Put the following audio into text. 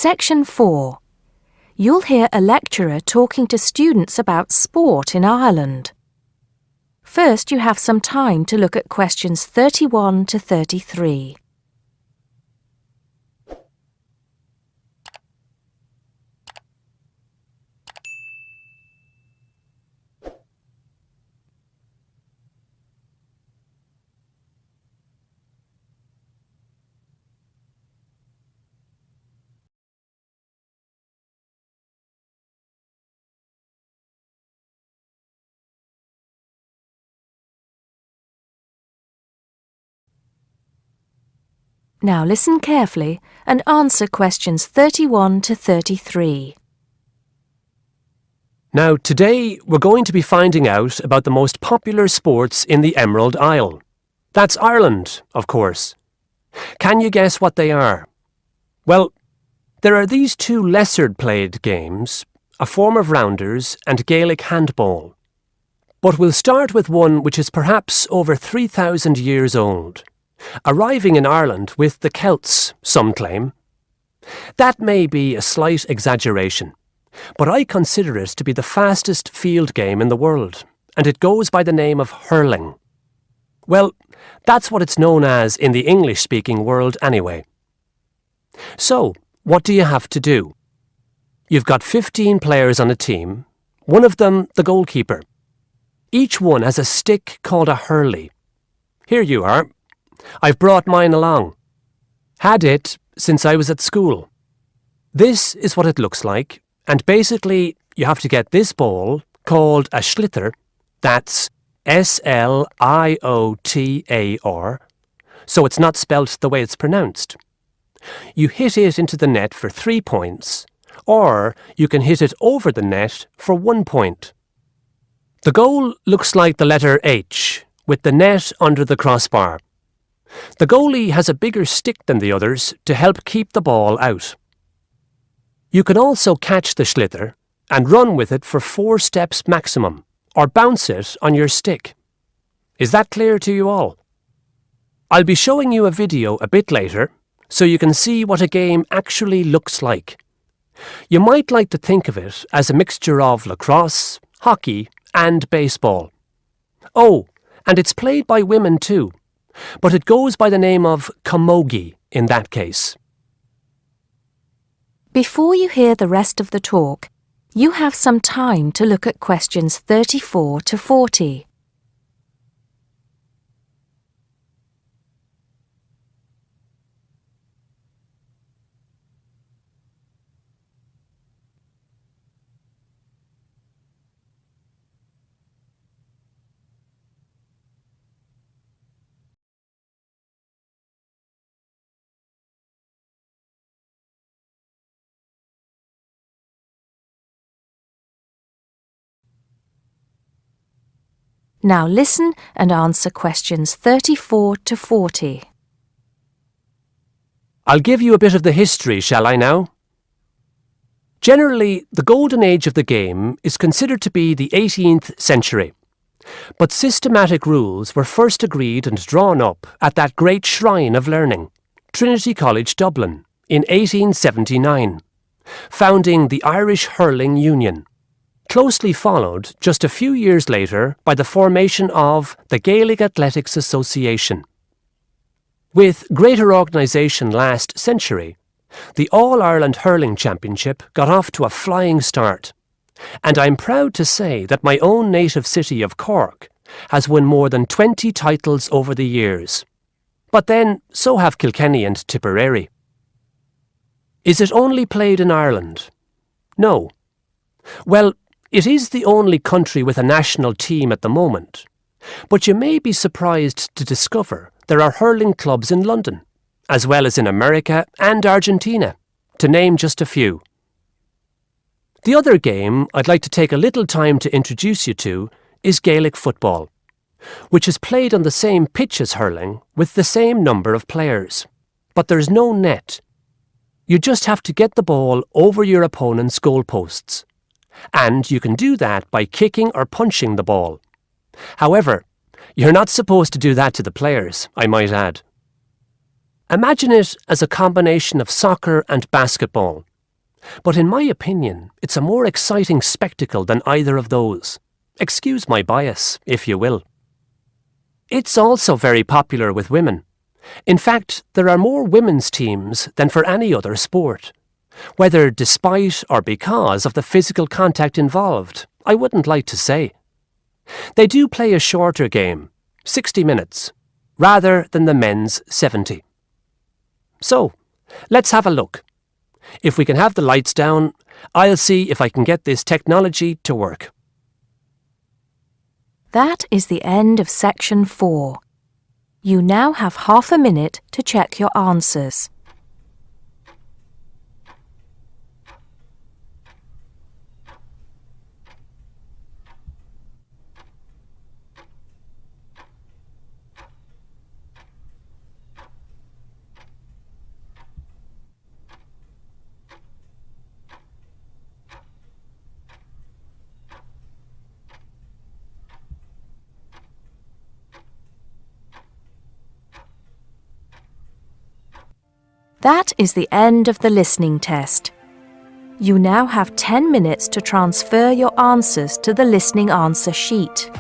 Section 4. You'll hear a lecturer talking to students about sport in Ireland. First, you have some time to look at questions 31 to 33. Now listen carefully and answer questions 31 to 33. Now, today we're going to be finding out about the most popular sports in the Emerald Isle. That's Ireland, of course. Can you guess what they are? Well, there are these two lesser-played games, a form of rounders and Gaelic handball. But we'll start with one which is perhaps over 3,000 years old, arriving in Ireland with the Celts, some claim. That may be a slight exaggeration, but I consider it to be the fastest field game in the world, and it goes by the name of hurling. Well, that's what it's known as in the English-speaking world anyway. So, what do you have to do? You've got 15 players on a team, one of them the goalkeeper. Each one has a stick called a hurley. Here you are. I've brought mine along. Had it since I was at school. This is what it looks like, and basically you have to get this ball, called a sliotar, that's S-L-I-O-T-A-R, so it's not spelt the way it's pronounced. You hit it into the net for 3 points, or you can hit it over the net for 1 point. The goal looks like the letter H, with the net under the crossbar. The goalie has a bigger stick than the others to help keep the ball out. You can also catch the sliotar and run with it for 4 steps maximum, or bounce it on your stick. Is that clear to you all? I'll be showing you a video a bit later, so you can see what a game actually looks like. You might like to think of it as a mixture of lacrosse, hockey, and baseball. Oh, and it's played by women too, but it goes by the name of camogie in that case. Before you hear the rest of the talk, you have some time to look at questions 34 to 40. Now listen and answer questions 34 to 40. I'll give you a bit of the history, shall I now? Generally, the golden age of the game is considered to be the 18th century. But systematic rules were first agreed and drawn up at that great shrine of learning, Trinity College Dublin, in 1879, founding the Irish Hurling Union, closely followed just a few years later by the formation of the Gaelic Athletics Association. With greater organisation last century, the All-Ireland Hurling Championship got off to a flying start, and I'm proud to say that my own native city of Cork has won more than 20 titles over the years. But then, so have Kilkenny and Tipperary. Is it only played in Ireland? No. Well, it is the only country with a national team at the moment, but you may be surprised to discover there are hurling clubs in London, as well as in America and Argentina, to name just a few. The other game I'd like to take a little time to introduce you to is Gaelic football, which is played on the same pitch as hurling with the same number of players, but there's no net. You just have to get the ball over your opponent's goalposts. And you can do that by kicking or punching the ball. However, you're not supposed to do that to the players, I might add. Imagine it as a combination of soccer and basketball, But in my opinion, it's a more exciting spectacle than either of those. Excuse my bias, if you will. It's also very popular with women. In fact, there are more women's teams than for any other sport. Whether despite or because of the physical contact involved, I wouldn't like to say. They do play a shorter game, 60 minutes, rather than the men's 70. So, let's have a look. If we can have the lights down, I'll see if I can get this technology to work. That is the end of section 4. You now have half a minute to check your answers. That is the end of the listening test. You now have 10 minutes to transfer your answers to the listening answer sheet.